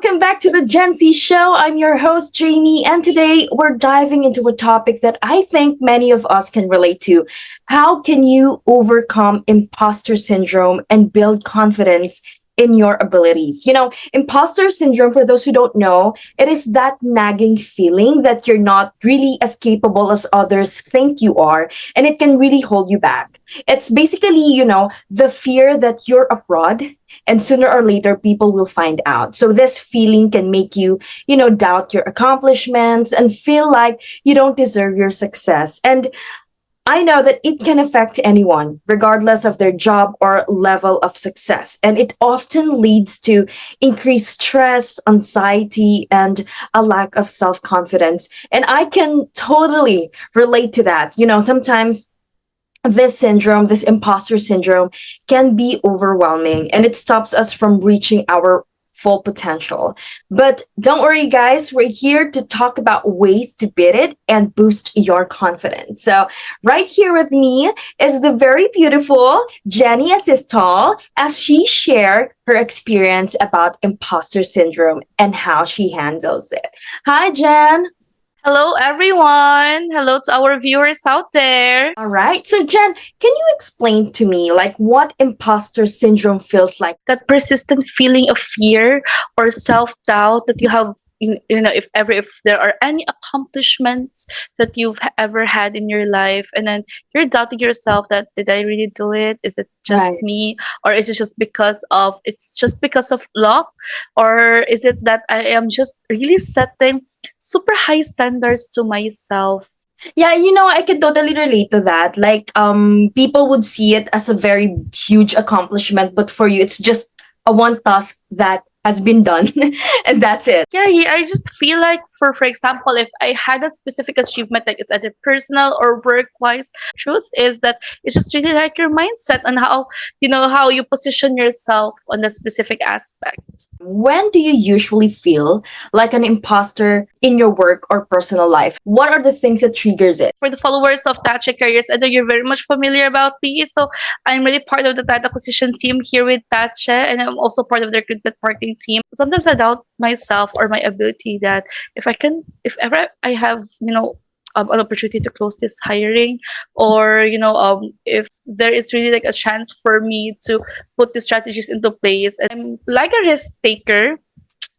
Welcome back to the Gen Z Show. I'm your host, Jamie, and today we're diving into a topic that I think many of us can relate to. How can you overcome imposter syndrome and build confidence in your abilities? Imposter syndrome, for those who don't know, it is that nagging feeling that you're not really as capable as others think you are, and it can really hold you back. It's basically, the fear that you're a fraud and sooner or later people will find out. So this feeling can make you, doubt your accomplishments and feel like you don't deserve your success. And I know that it can affect anyone, regardless of their job or level of success. And it often leads to increased stress, anxiety, and a lack of self confidence. And I can totally relate to that. Sometimes this imposter syndrome, can be overwhelming and it stops us from reaching our full potential. But don't worry, guys, we're here to talk about ways to beat it and boost your confidence. So, right here with me is the very beautiful Gennie Assistol as she shared her experience about imposter syndrome and how she handles it. Hi, Jen. Hello, everyone. Hello to our viewers out there. All right. So, Jen, can you explain to me like what imposter syndrome feels like? That persistent feeling of fear or self doubt that you have. If there are any accomplishments that you've ever had in your life, and then you're doubting yourself that did I really do it? Is it just Right. me, or is it just because of luck, or is it that I am just really setting super high standards to myself? Yeah, I can totally relate to that. Like, people would see it as a very huge accomplishment, but for you, it's just a one task that has been done, and that's it. Yeah, I just feel like for example, if I had a specific achievement, like it's either personal or work wise, truth is that it's just really like your mindset and how you position yourself on that specific aspect. When do you usually feel like an imposter in your work or personal life? What are the things that triggers it? For the followers of Tahche Careers, I know you're very much familiar about me. So I'm really part of the talent acquisition team here with Tahche, and I'm also part of the recruitment marketing team. Sometimes I doubt myself or my ability that if ever I have, an opportunity to close this hiring, or if there is really like a chance for me to put the strategies into place. And I'm like a risk taker,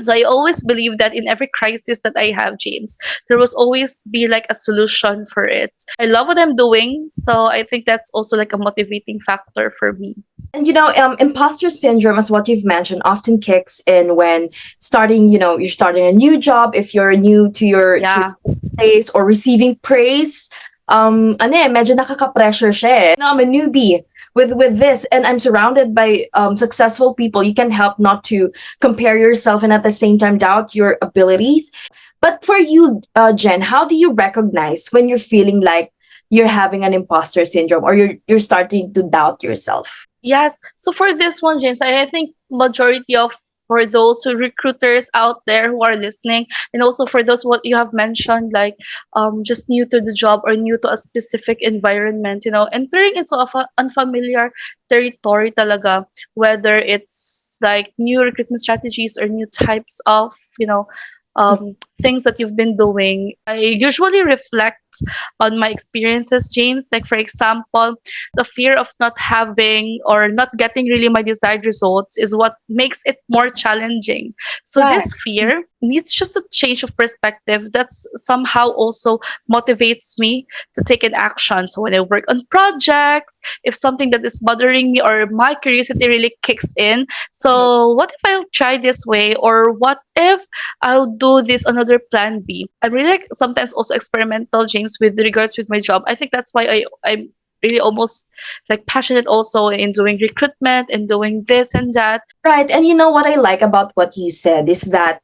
so I always believe that in every crisis that I have, James, there will always be like a solution for it. I love what I'm doing, so I think that's also like a motivating factor for me. And imposter syndrome, as what you've mentioned, often kicks in when you're starting a new job. If you're new to Yeah. your place or receiving praise, medyo nakaka-pressure siya eh. I'm a newbie with this, and I'm surrounded by successful people. You can help not to compare yourself and at the same time doubt your abilities. But for you, Jen, how do you recognize when you're feeling like you're having an imposter syndrome or you're starting to doubt yourself? Yes. So for this one, James, I think majority of for those who recruiters out there who are listening, and also for those what you have mentioned, like just new to the job or new to a specific environment, entering into unfamiliar territory talaga, whether it's like new recruitment strategies or new types of things that you've been doing. I usually reflect on my experiences, James. Like, for example, the fear of not having or not getting really my desired results is what makes it more challenging. So, Right. this fear needs just a change of perspective that's somehow also motivates me to take an action. So, when I work on projects, if something that is bothering me or my curiosity really kicks in, so what if I'll try this way? Or what if I'll do this another plan B? I'm really like sometimes also experimental, James, with regards with my job. I think that's why I'm really almost like passionate also in doing recruitment and doing this and that. Right. And what I like about what you said is that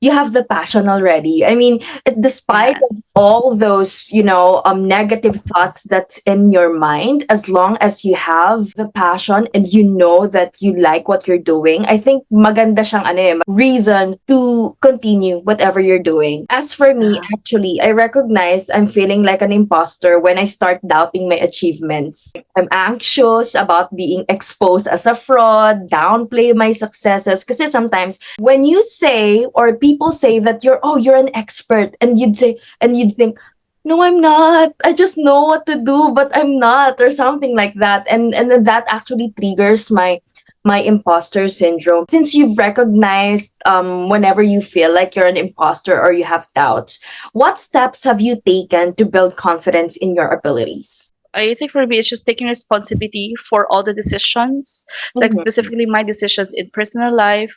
you have the passion already. I mean, despite of Yes. all those, negative thoughts that's in your mind, as long as you have the passion and you know that you like what you're doing, I think maganda siyang reason to continue whatever you're doing. As for me, Uh-huh. actually, I recognize I'm feeling like an imposter when I start doubting my achievements. I'm anxious about being exposed as a fraud, downplay my successes. Because sometimes when you say, or people say that you're an expert, and you'd think, no, I'm not. I just know what to do, but I'm not, or something like that. And then that actually triggers my imposter syndrome. Since you've recognized whenever you feel like you're an imposter or you have doubts, what steps have you taken to build confidence in your abilities? I think for me, it's just taking responsibility for all the decisions, like Mhm, specifically my decisions in personal life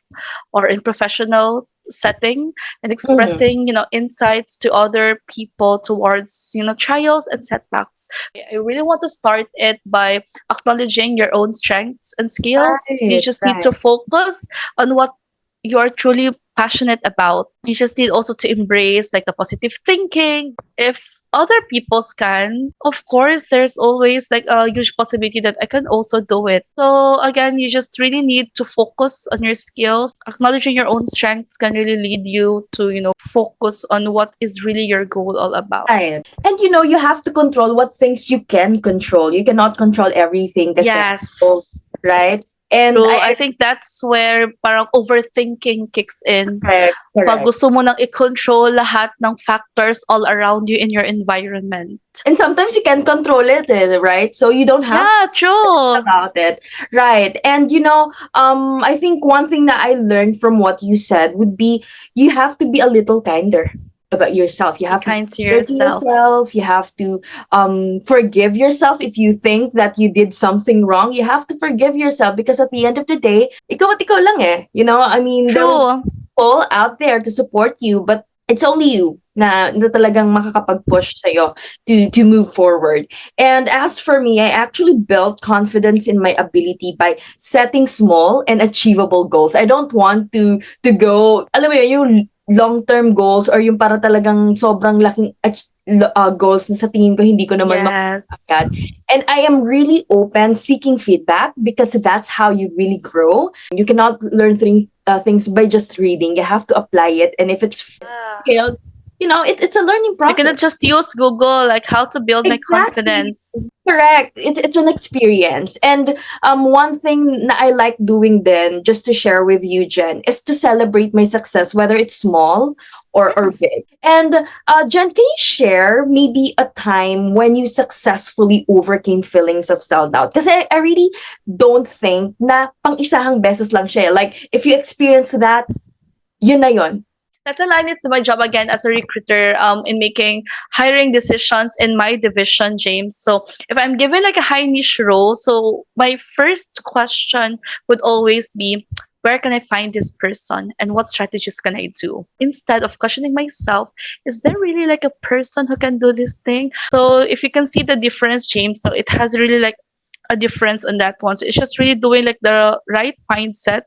or in professional setting, and mhm. expressing, insights to other people towards, trials and setbacks. I really want to start it by acknowledging your own strengths and skills. You Right, just need right. to focus on what you are truly passionate about. You just need also to embrace like the positive thinking. If other people's can, of course, there's always like a huge possibility that I can also do it. So again, you just really need to focus on your skills. Acknowledging your own strengths can really lead you to, focus on what is really your goal all about. Right. And you have to control what things you can control. You cannot control everything kasi. So, Yes. right? And So I think that's where parang overthinking kicks in. correct, Pag correct. gusto mo nang i-control lahat ng factors all around you in your environment. And sometimes you can control it, right? So you don't have Yeah, true. about it. Right. And I think one thing that I learned from what you said would be you have to be a little kinder about yourself. You Be have to be kind to kinder to yourself. yourself. You have to forgive yourself if you think that you did something wrong. You have to forgive yourself because at the end of the day, ikaw at ikaw lang eh. I mean, there will True. be people out there to support you, but it's only you na talagang makakapag-push sa'yo to move forward. And as for me, I actually built confidence in my ability by setting small and achievable goals. I don't want to go, alam mo yun, yung long-term goals or yung para talagang sobrang laking goals na sa tingin ko hindi ko naman Yes. agad. And I am really open seeking feedback because that's how you really grow. You cannot learn things by just reading. You have to apply it. And if it's Yeah. failed, it's a learning I process. cannot just use Google like how to build my Exactly. confidence. Correct. It's an experience. And one thing na I like doing then, just to share with you, Jen, is to celebrate my success, whether it's small or Yes. big. And Jen, can you share maybe a time when you successfully overcame feelings of self-doubt? Because I really don't think na pang-isahang beses lang siya. Like, if you experience that, yun na yun. Let's align it to my job again as a recruiter in making hiring decisions in my division, James. So if I'm given like a high niche role, so my first question would always be, where can I find this person and what strategies can I do? Instead of questioning myself, is there really like a person who can do this thing? So if you can see the difference, James, so it has really like a difference on that one. So it's just really doing like the right mindset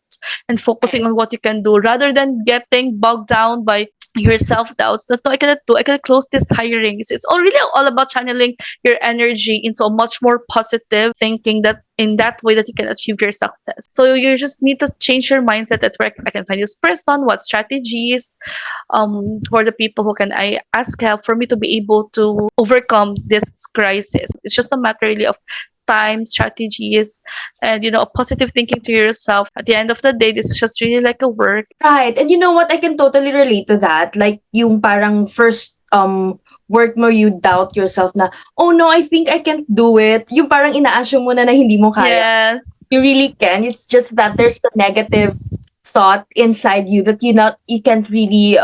and focusing on what you can do rather than getting bogged down by your self doubts that no, I cannot do, I cannot close this hiring. It's all really all about channeling your energy into a much more positive thinking, that's in that way that you can achieve your success. So you just need to change your mindset that where I can find this person, what strategies, for the people who can I ask help for me to be able to overcome this crisis. It's just a matter really of time, strategies, and a positive thinking to yourself. At the end of the day, this is just really like a work. Right. And you know what? I can totally relate to that. Like, yung parang first work mo, you doubt yourself na, oh no, I think I can't do it. Yung parang ina-assume mo na hindi mo kaya. Yes. You really can. It's just that there's a negative thought inside you that you can't really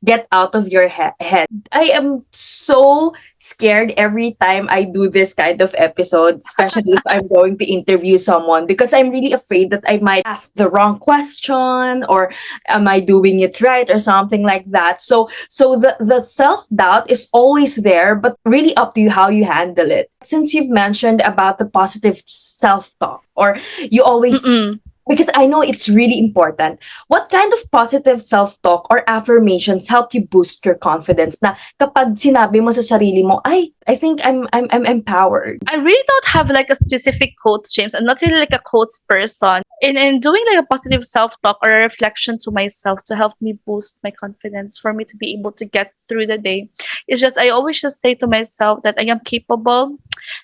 get out of your head. I am so scared every time I do this kind of episode, especially if I'm going to interview someone, because I'm really afraid that I might ask the wrong question, or am I doing it right, or something like that. So the self-doubt is always there, but really up to you how you handle it. Since you've mentioned about the positive self-talk, or you always Mm-mm. because I know it's really important. What kind of positive self-talk or affirmations help you boost your confidence na kapag sinabi mo sa sarili mo, ay, I think I'm empowered. I really don't have like a specific quotes, James. I'm not really like a quotes person. In doing like a positive self-talk or a reflection to myself to help me boost my confidence for me to be able to get through the day, it's just I always just say to myself that I am capable,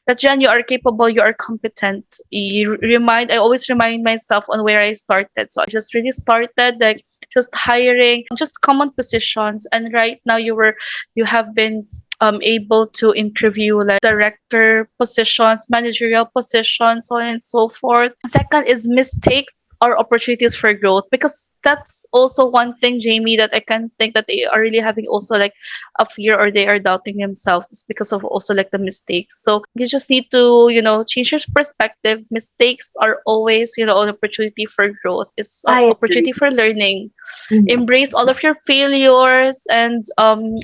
that Jen, you are capable, you are competent. I always remind myself on where I started. So I just really started like just hiring just common positions, and right now you have been able to interview like director positions, managerial positions, so on and so forth. Second is mistakes or opportunities for growth, because that's also one thing, Jamie, that I can think that they are really having also like a fear, or they are doubting themselves. It's because of also like the mistakes. So you just need to, change your perspective. Mistakes are always, an opportunity for growth. It's an I agree. opportunity for learning. Mhm. Embrace all of your failures and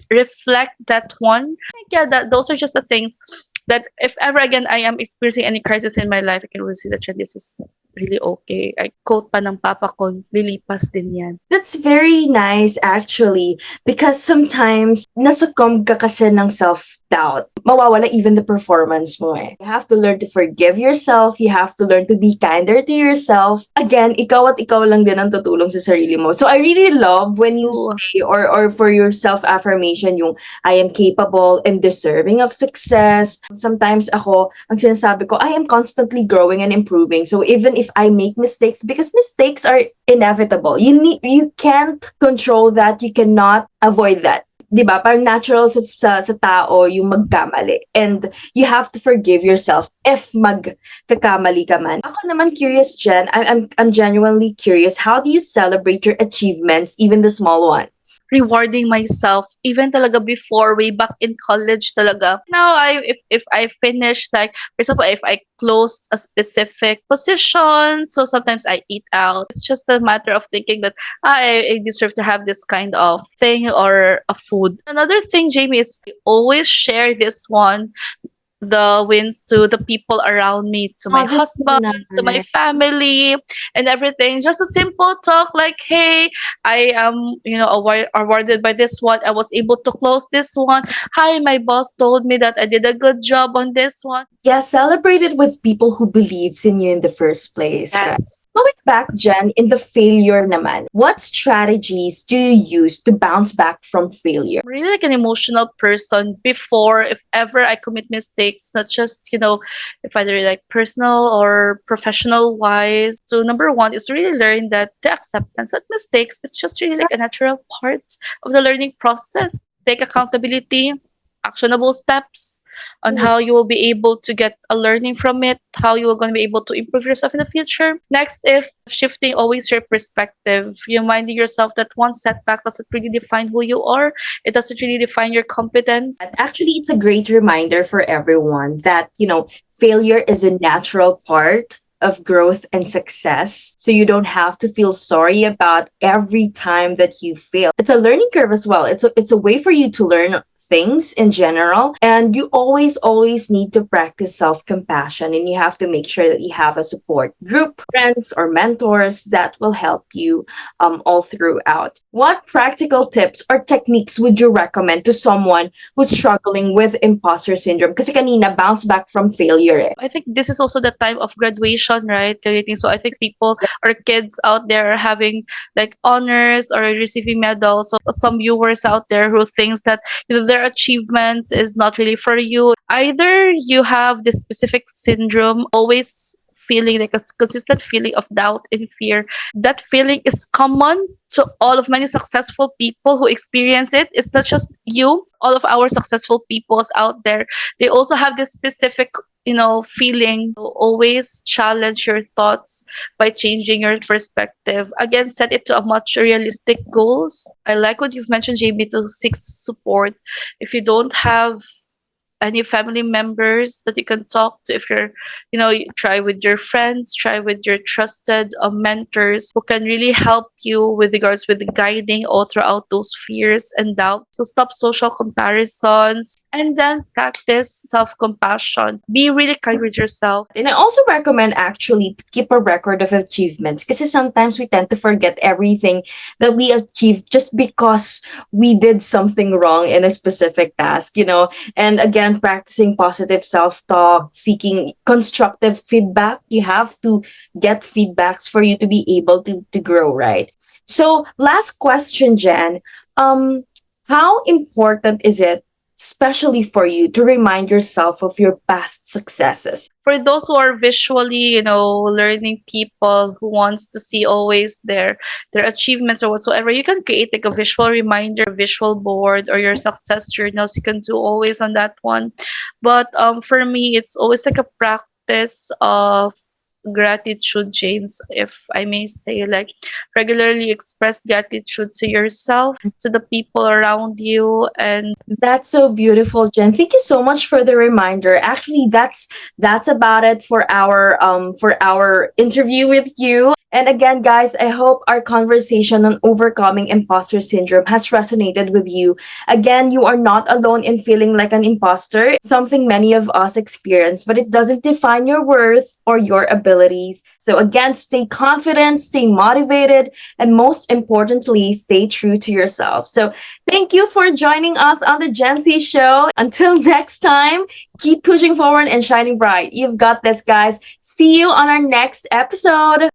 reflect that one. Yeah, those are just the things that if ever again I am experiencing any crisis in my life, I can always see that this is really okay. I quote pa ng papa ko, lilipas din yan. That's very nice actually, because sometimes nasuccumb ka kasi ng self-doubt. Mawawala even the performance mo eh. You have to learn to forgive yourself. You have to learn to be kinder to yourself. Again, ikaw at ikaw lang din ang tutulong sa sarili mo. So I really love when you So, say, or for your self-affirmation, yung I am capable and deserving of success. Sometimes ako, ang sinasabi ko, I am constantly growing and improving. So even if I make mistakes, because mistakes are inevitable. You can't control that. You cannot avoid that. 'Di ba? Parang natural sa tao yung magkamali. And you have to forgive yourself if magkakamali ka man. Ako naman curious, Jen. I'm genuinely curious. How do you celebrate your achievements, even the small ones? rewarding myself even talaga before, way back in college talaga. Now if I finish, like for example, if I closed a specific position, so sometimes I eat out. It's just a matter of thinking that I deserve to have this kind of thing or a food. Another thing, Jamie, is I always share this one, the wins, to the people around me, to my Oh, that's so husband, to my nice. family, and everything. Just a simple talk like, hey, I am, awarded by this one. I was able to close this one. Hi, my boss told me that I did a good job on this one. Yeah, celebrate it with people who believes in you in the first place, right? Yes. Going back, Jen, in the failure naman, what strategies do you use to bounce back from failure? I'm really like an emotional person before, if ever I commit mistakes, not just, if either like personal or professional wise. So number one is really learn that the acceptance that mistakes, it's just really like a natural part of the learning process. Take accountability, actionable steps on how you will be able to get a learning from it, how you are going to be able to improve yourself in the future. Next, if shifting always your perspective, reminding yourself that one setback doesn't really define who you are, it doesn't really define your competence. And actually, it's a great reminder for everyone that, failure is a natural part of growth and success. So you don't have to feel sorry about every time that you fail. It's a learning curve as well. It's a way for you to learn things in general, and you always need to practice self-compassion, and you have to make sure that you have a support group, friends or mentors that will help you all throughout. What practical tips or techniques would you recommend to someone who's struggling with imposter syndrome? Kasi kanina, bounce back from failure eh. I think this is also the time of graduation, right? Graduating. So I think people or kids out there are having like honors or receiving medals. So some viewers out there who thinks that their achievements is not really for you. Either you have this specific syndrome, always feeling like a consistent feeling of doubt and fear. That feeling is common to all of many successful people who experience it. It's not just you. All of our successful peoples out there, they also have this specific feeling. So always challenge your thoughts by changing your perspective. Again, set it to a much realistic goals. I like what you've mentioned, JB, to seek support. If you don't have any family members that you can talk to, if you're, you try with your friends, try with your trusted mentors who can really help you with regards with the guiding all throughout those fears and doubts. So stop social comparisons, And then practice self compassion. Be really kind with yourself. And I also recommend actually to keep a record of achievements because sometimes we tend to forget everything that we achieved just because we did something wrong in a specific task, you know. And again, practicing positive self talk, seeking constructive feedback. You have to get feedbacks for you to be able to grow, right? So, last question, Jen. Um, how important is it, especially for you, to remind yourself of your past successes? For those who are visually, learning people who wants to see always their achievements or whatsoever, you can create like a visual reminder, visual board, or your success journals. You can do always on that one. But for me, it's always like a practice of gratitude, James, if I may say, like regularly express gratitude to yourself, to the people around you, and That's so beautiful, Jen. Thank you so much for the reminder. Actually, that's about it for our interview with you. And again, guys, I hope our conversation on overcoming imposter syndrome has resonated with you. Again, you are not alone in feeling like an imposter. It's something many of us experience, but it doesn't define your worth or your abilities. So again, stay confident, stay motivated, and most importantly, stay true to yourself. So thank you for joining us on the Gen Z show. Until next time, keep pushing forward and shining bright. You've got this, guys. See you on our next episode.